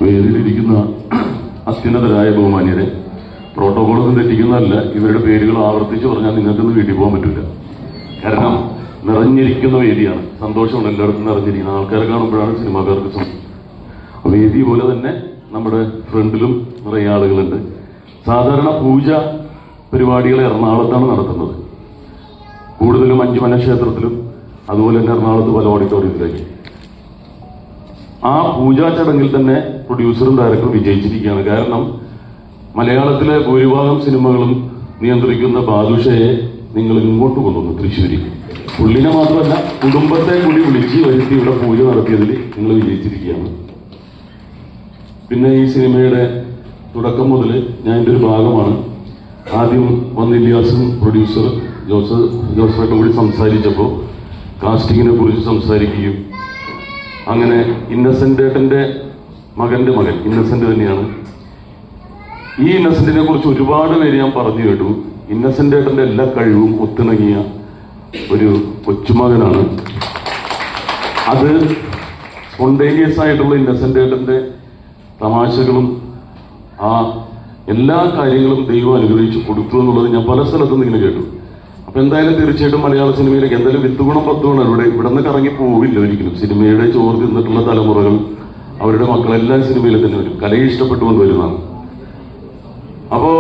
വേദിയിലിരിക്കുന്ന അത്യുന്നതരായ ബഹുമാന്യരെ, പ്രോട്ടോകോളൊന്നും തെറ്റിക്കുന്നതല്ല, ഇവരുടെ പേരുകൾ ആവർത്തിച്ച് പറഞ്ഞാൽ നിങ്ങൾക്കൊന്നും വീട്ടിൽ പോകാൻ പറ്റില്ല. കാരണം നിറഞ്ഞിരിക്കുന്ന വേദിയാണ്, സന്തോഷമാണ് എല്ലായിടത്തും നിറഞ്ഞിരിക്കുന്നത്. ആൾക്കാരെ കാണുമ്പോഴാണ് സിനിമാക്കാർക്ക് സന്തോഷം. വേദി പോലെ തന്നെ നമ്മുടെ ഫ്രണ്ടിലും നിറയെ ആളുകളുണ്ട്. സാധാരണ പൂജ പരിപാടികൾ എറണാകുളത്താണ് നടത്തുന്നത്, കൂടുതലും അഞ്ചുമന ക്ഷേത്രത്തിലും അതുപോലെ തന്നെ എറണാകുളത്ത് പല ഓഡിറ്റോറിയത്തിലേക്ക്. ആ പൂജാ ചടങ്ങിൽ തന്നെ പ്രൊഡ്യൂസറും ഡയറക്ടറും വിജയിച്ചിരിക്കുകയാണ്. കാരണം മലയാളത്തിലെ ഭൂരിഭാഗം സിനിമകളും നിയന്ത്രിക്കുന്ന ബാദുഷയെ നിങ്ങൾ ഇങ്ങോട്ട് കൊണ്ടുവന്നു, തൃശ്ശൂരിൽ. പുള്ളിനെ മാത്രമല്ല, കുടുംബത്തെ കൂടി വിളിച്ച് വരുത്തി ഇവിടെ പൂജ നടത്തിയതിൽ നിങ്ങൾ വിജയിച്ചിരിക്കുകയാണ്. പിന്നെ ഈ സിനിമയുടെ തുടക്കം മുതൽ ഞാൻ എൻ്റെ ഒരു ഭാഗമാണ്. ആദ്യം വന്ന് ഇലിയാസും പ്രൊഡ്യൂസർ ജോസഫായിട്ടും കൂടി സംസാരിച്ചപ്പോൾ കാസ്റ്റിങ്ങിനെ കുറിച്ച് സംസാരിക്കുകയും അങ്ങനെ ഇന്നസെന്റ് ഏട്ടൻ്റെ മകൻ്റെ മകൻ ഇന്നസെന്റ് തന്നെയാണ്. ഈ ഇന്നസെന്റിനെ കുറിച്ച് ഒരുപാട് പേര് ഞാൻ പറഞ്ഞു കേട്ടു. ഇന്നസെന്റ് ഏട്ടൻ്റെ എല്ലാ കഴിവും ഒത്തിണങ്ങിയ ഒരു കൊച്ചുമകനാണ്. അത് സ്പോണ്ടേനിയസ് ആയിട്ടുള്ള ഇന്നസെന്റ് ഏട്ടൻ്റെ തമാശകളും ആ എല്ലാ കാര്യങ്ങളും ദൈവം അനുഗ്രഹിച്ച് കൊടുത്തു എന്നുള്ളത് ഞാൻ പല സ്ഥലത്തും ഇങ്ങനെ കേട്ടു. അപ്പൊ എന്തായാലും തീർച്ചയായിട്ടും മലയാള സിനിമയിലേക്ക് എന്തായാലും 10 ഗുണം 10 ഗുണം ഇവിടെ നിന്ന് കറങ്ങി പോവില്ല ഒരിക്കലും. സിനിമയുടെ ചോറ് തിന്നിട്ടുള്ള തലമുറകൾ അവരുടെ മക്കളെല്ലാം സിനിമയിൽ തന്നെ വരും, കലയെ ഇഷ്ടപ്പെട്ടുകൊണ്ട് വരുന്നതാണ്. അപ്പോ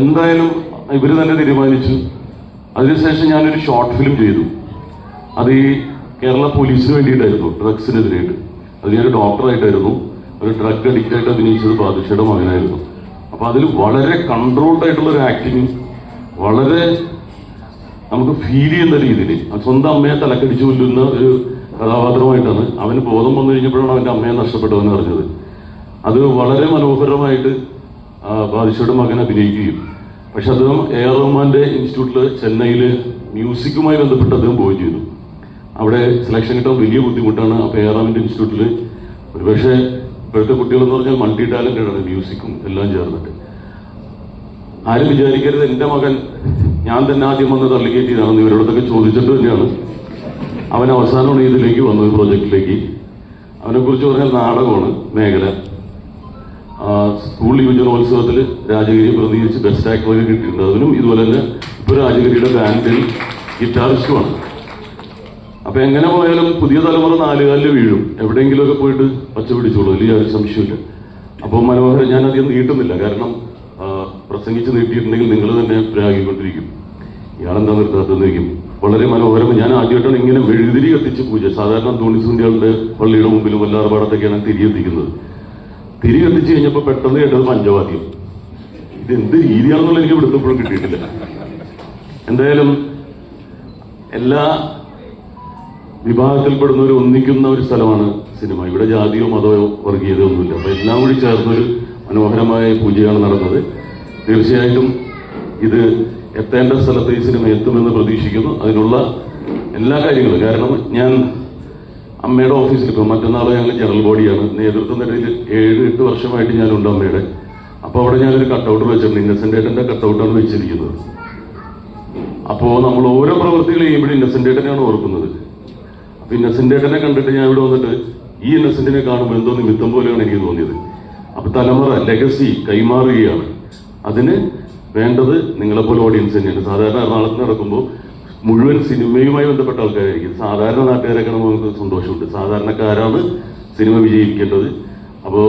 എന്തായാലും ഇവര് തന്നെ തീരുമാനിച്ചു. അതിനുശേഷം ഞാനൊരു ഷോർട്ട് ഫിലിം ചെയ്തു. അത് ഈ കേരള പോലീസിന് വേണ്ടിയിട്ടായിരുന്നു, ഡ്രഗ്സിനെതിരായിട്ട്. അത് ഞാനൊരു ഡോക്ടറായിട്ടായിരുന്നു. ഒരു ഡ്രഗ് അഡിക്റ്റ് ആയിട്ട് അഭിനയിച്ചത് ബാദുഷയുടെ മകനായിരുന്നു. അപ്പൊ അതിൽ വളരെ കൺട്രോൾഡ് ആയിട്ടുള്ള ഒരു ആക്ടിങ്, വളരെ നമുക്ക് ഫീൽ ചെയ്യുന്ന രീതിയിൽ സ്വന്തം അമ്മയെ തലക്കടിച്ചു കൊല്ലുന്ന ഒരു കഥാപാത്രമായിട്ടാണ്. അവന് ബോധം വന്നു കഴിഞ്ഞപ്പോഴാണ് അവൻ്റെ അമ്മയെ നഷ്ടപ്പെട്ടവെന്ന് അറിഞ്ഞത്. അത് വളരെ മനോഹരമായിട്ട് ബാദുഷയുടെ മകൻ അഭിനയിക്കുകയും, പക്ഷെ അദ്ദേഹം AR റഹ്മാന്റെ ഇൻസ്റ്റിറ്റ്യൂട്ടിൽ ചെന്നൈയിൽ മ്യൂസിക്കുമായി ബന്ധപ്പെട്ട് അദ്ദേഹം പോയി ചെയ്തു. അവിടെ സെലക്ഷൻ കിട്ടാൻ വലിയ ബുദ്ധിമുട്ടാണ്. അപ്പോൾ AR റഹ്മാന്റെ ഇൻസ്റ്റിറ്റ്യൂട്ടിൽ ഒരുപക്ഷെ ഇപ്പോഴത്തെ കുട്ടികളെന്ന് പറഞ്ഞാൽ മൾട്ടി ടാലന്റഡ് ആണ്, മ്യൂസിക്കും എല്ലാം ചേർന്നിട്ട്. ആരും വിചാരിക്കരുത് എൻ്റെ മകൻ ഞാൻ തന്നെ ആദ്യം വന്ന് തള്ളിക്കയറ്റിയതാണെന്ന്. ഇവരോടൊക്കെ ചോദിച്ചിട്ട് തന്നെയാണ് അവൻ അവസാനമാണ് ഇതിലേക്ക് വന്നത്, പ്രോജക്റ്റിലേക്ക്. അവനെക്കുറിച്ച് പറഞ്ഞാൽ നാടകമാണ് മേഖല. സ്കൂൾ യുവജനോത്സവത്തിൽ രാജഗിരിയെ പ്രതികരിച്ച് ബെസ്റ്റ് ആക്ടറൊക്കെ കിട്ടിയിട്ടുണ്ട്. അതിനും ഇതുപോലെ തന്നെ ഇപ്പോൾ രാജഗിരിയുടെ ബാൻഡിൽ ഗിറ്റാറിസ്റ്റുമാണ്. അപ്പൊ എങ്ങനെ പോയാലും പുതിയ തലമുറ 4 കാലിൽ വീഴും, എവിടെയെങ്കിലുമൊക്കെ പോയിട്ട് പച്ച പിടിച്ചോളൂ, വലിയ യാതൊരു സംശയമില്ല. അപ്പോൾ മനോഹരം, ഞാൻ അധികം നീട്ടുന്നില്ല, കാരണം പ്രസംഗിച്ച് നീട്ടിയിട്ടുണ്ടെങ്കിൽ നിങ്ങൾ തന്നെ പ്രാഗിക്കൊണ്ടിരിക്കും, ഇയാളെന്താ നിർത്താത്തതെന്നിരിക്കും. വളരെ മനോഹരം. ഞാൻ ആദ്യമായിട്ടാണ് ഇങ്ങനെ മെഴുകുതിരി കത്തിച്ച് പൂജ. സാധാരണ തോണിസുണ്ടിയാളുടെ പള്ളിയുടെ മുമ്പിലും വല്ലാർപാടത്തൊക്കെയാണ് തിരി കത്തിക്കുന്നത്. തിരി കത്തിച്ച് കഴിഞ്ഞപ്പോൾ പെട്ടെന്ന് കേട്ടത് പഞ്ചവാദ്യം. ഇതെന്ത് രീതിയാണെന്നുള്ള എനിക്ക് ഇവിടുത്തെ ഇപ്പോഴും കിട്ടിയിട്ടില്ല. എന്തായാലും എല്ലാ വിഭാഗത്തിൽപ്പെടുന്നവർ ഒന്നിക്കുന്ന ഒരു സ്ഥലമാണ് സിനിമ. ഇവിടെ ജാതിയോ മതമോ വർഗീയതയോ ഒന്നുമില്ല. അപ്പൊ എല്ലാം കൂടി ചേർന്നൊരു മനോഹരമായ പൂജയാണ് നടന്നത്. തീർച്ചയായിട്ടും ഇത് എത്തേണ്ട സ്ഥലത്ത് ഈ സിനിമ എത്തുമെന്ന് പ്രതീക്ഷിക്കുന്നു. അതിനുള്ള എല്ലാ കാര്യങ്ങളും, കാരണം ഞാൻ അമ്മയുടെ ഓഫീസിൽ ഇപ്പോൾ മറ്റന്നാൾ ഞങ്ങൾ ജനറൽ ബോഡിയാണ്, നേതൃത്വ നിലയിൽ 7-8 വർഷമായിട്ട് ഞാനുണ്ട് അമ്മയുടെ. അപ്പോൾ അവിടെ ഞാനൊരു കട്ടൗട്ട് വെച്ചിട്ടുണ്ട്, ഇന്നസെന്റ് ഏട്ടൻ്റെ കട്ടൗട്ടാണ് വെച്ചിരിക്കുന്നത്. അപ്പോൾ നമ്മൾ ഓരോ പ്രവൃത്തികൾ ചെയ്യുമ്പോഴും ഇന്നസെന്റ് ഏട്ടനെയാണ് ഓർക്കുന്നത്. അപ്പൊ ഇന്നസെന്റ് ഏട്ടനെ കണ്ടിട്ട് ഞാൻ ഇവിടെ വന്നിട്ട് ഈ ഇന്നസെന്റിനെ കാണുമ്പോൾ എന്തോ നിമിത്തം പോലെയാണ് എനിക്ക് തോന്നിയത്. അപ്പൊ തലമുറ ലെഗസി കൈമാറുകയാണ്. അതിന് വേണ്ടത് നിങ്ങളെപ്പോലെ ഓഡിയൻസ് തന്നെയാണ്. സാധാരണ എറണാകുളത്ത് നടക്കുമ്പോൾ മുഴുവൻ സിനിമയുമായി ബന്ധപ്പെട്ട ആൾക്കാരായിരിക്കും. സാധാരണ നാട്ടുകാരൊക്കെ നമുക്ക് സന്തോഷമുണ്ട്. സാധാരണക്കാരാണ് സിനിമ വിജയിക്കേണ്ടത്. അപ്പോൾ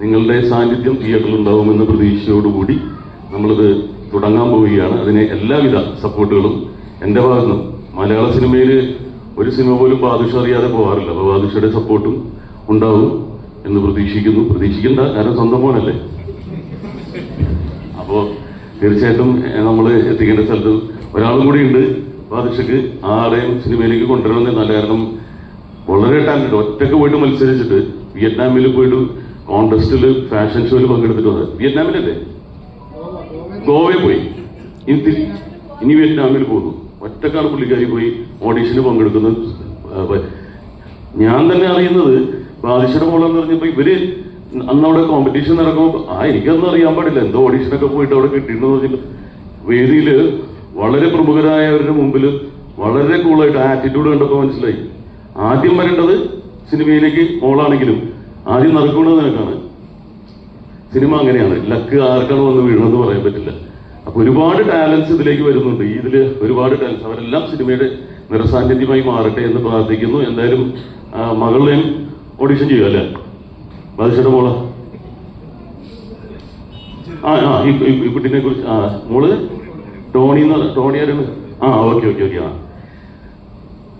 നിങ്ങളുടെ സാന്നിധ്യം തിയേറ്ററിൽ ഉണ്ടാവുമെന്ന പ്രതീക്ഷയോടുകൂടി നമ്മളിത് തുടങ്ങാൻ പോവുകയാണ്. അതിന് എല്ലാവിധ സപ്പോർട്ടുകളും എൻ്റെ ഭാഗത്തുനിന്നും. മലയാള സിനിമയിൽ ഒരു സിനിമ പോലും ബാദുഷ അറിയാതെ പോകാറില്ല. അപ്പോൾ ബാദുഷയുടെ സപ്പോർട്ടും ഉണ്ടാവും എന്ന് പ്രതീക്ഷിക്കുന്നു. പ്രതീക്ഷിക്കണ്ട, കാരണം സ്വന്തം മോനല്ലേ. അപ്പോൾ തീർച്ചയായിട്ടും നമ്മൾ എത്തിക്കേണ്ട സ്ഥലത്ത് ഒരാളും കൂടി ഉണ്ട് ബാദുഷക്ക്. ആളെയും സിനിമയിലേക്ക് കൊണ്ടുവരണമെന്നല്ല, കാരണം വളരെ ടാലന്റ്. ഒറ്റക്ക് പോയിട്ട് മത്സരിച്ചിട്ട് വിയറ്റ്നാമിൽ പോയിട്ട് കോൺടെസ്റ്റിൽ ഫാഷൻ ഷോയിൽ പങ്കെടുത്തിട്ട് വന്നത്. വിയറ്റ്നാമിലല്ലേ, ഗോവയിൽ പോയി, ഇനി വിയറ്റ്നാമിൽ പോകുന്നു. ഒറ്റക്കാണ് പുള്ളിക്കാരി പോയി ഓഡീഷന് പങ്കെടുക്കുന്നത്. ഞാൻ തന്നെ അറിയുന്നത് ബാദുഷയുടെ മോളെന്ന് പറഞ്ഞപ്പോൾ ഇവര് അന്ന് അവിടെ കോമ്പറ്റീഷൻ നടക്കുമ്പോൾ എനിക്കൊന്നും അറിയാൻ പാടില്ല, എന്തോ ഓഡീഷനൊക്കെ പോയിട്ട് അവിടെ കിട്ടിയിട്ടുണ്ടെന്ന് പറഞ്ഞിട്ട് വേദിയിൽ വളരെ പ്രമുഖരായവരുടെ മുമ്പിൽ വളരെ കൂളായിട്ട് ആറ്റിറ്റ്യൂഡ് കണ്ടപ്പോൾ മനസ്സിലായി ആദ്യം വരേണ്ടത് സിനിമയിലേക്ക് മോളാണെങ്കിലും ആദ്യം നടക്കുന്നത് നിനക്കാണ്. സിനിമ അങ്ങനെയാണ്, ലക്ക് ആർക്കാണ് വന്ന് വീഴണമെന്ന് പറയാൻ പറ്റില്ല. അപ്പൊ ഒരുപാട് ടാലൻസ് ഇതിലേക്ക് വരുന്നുണ്ട്. ഇതില് ഒരുപാട് ടാലൻസ്, അവരെല്ലാം സിനിമയുടെ നിറസാന്നിധ്യമായി മാറട്ടെ എന്ന് പ്രാർത്ഥിക്കുന്നു. എന്തായാലും മകളുടെയും ഓഡിഷൻ ചെയ്യുക അല്ലേ ബാദിഷയുടെ മോള്? ഈ കുട്ടീനെ കുറിച്ച് മോള് ടോണി ആരാണ്? ഓക്കെ.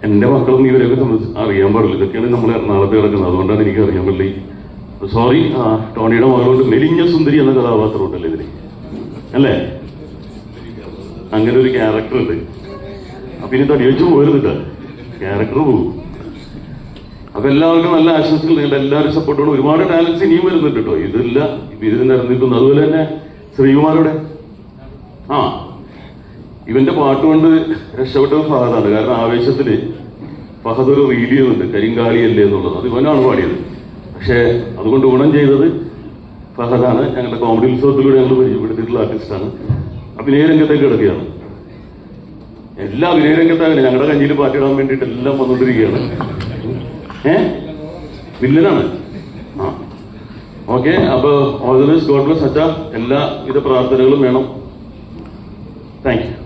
എന്റെ മക്കളും ഇവരെയൊക്കെ സംബന്ധിച്ച് അറിയാൻ പാടില്ല. ഇതൊക്കെയാണ് നമ്മൾ എറണാകുളത്ത് കിടക്കുന്നത്, അതുകൊണ്ടാണ് എനിക്ക് അറിയാൻ പറ്റില്ല. സോറി. ടോണിയുടെ മകളുണ്ട് മെലിഞ്ഞ സുന്ദരി എന്ന കഥാപാത്രം ഉണ്ടല്ലോ ഇതിന്, അല്ലേ? അങ്ങനെ ഒരു ക്യാരക്ടർ ഉണ്ട്. അപ്പൊ ഇനി തടി വെച്ച് പോരുന്നില്ല, ക്യാരക്ടർ പോകും. അപ്പൊ എല്ലാവർക്കും നല്ല ആശംസകൾ. നിങ്ങളുടെ എല്ലാവരും സപ്പോർട്ടോടെ ഒരുപാട് ടാലൻസ് ഇനിയും വരുന്നുണ്ട് കേട്ടോ. ഇതില്ല ഇതിന് നിരന്നിരിക്കുന്നു. അതുപോലെ തന്നെ ശ്രീകുമാരോടെ ഇവന്റെ പാട്ടുകൊണ്ട് രക്ഷപ്പെട്ടത് ഫഹദാണ്. കാരണം ആവേശത്തില് ഫഹദ് ഒരു റീൽ ചെയ്യുന്നുണ്ട്, കരിങ്കാളിയല്ലേ എന്നുള്ളത്. അത് ഇവനാണ് പാടിയത്. പക്ഷേ അതുകൊണ്ട് ഗുണം ചെയ്തത് ഫഹദാണ്. ഞങ്ങളുടെ കോമഡി ഉത്സവത്തിലൂടെ ഞങ്ങൾ പരിചയപ്പെടുത്തിയിട്ടുള്ള ആർട്ടിസ്റ്റാണ്. അഭിനയ രംഗത്തേക്ക് കിടക്കുകയാണ്. എല്ലാ അഭിനയ രംഗത്താണ്. ഞങ്ങളുടെ കഞ്ഞിയിൽ പാട്ടിടാൻ വേണ്ടിയിട്ട് എല്ലാം വന്നുകൊണ്ടിരിക്കുകയാണ്. വില്ലനാണ്. ഓക്കെ. അപ്പൊ all the best, God bless അച്ഛാ. എല്ലാവിധ പ്രാർത്ഥനകളും വേണം. Thank you.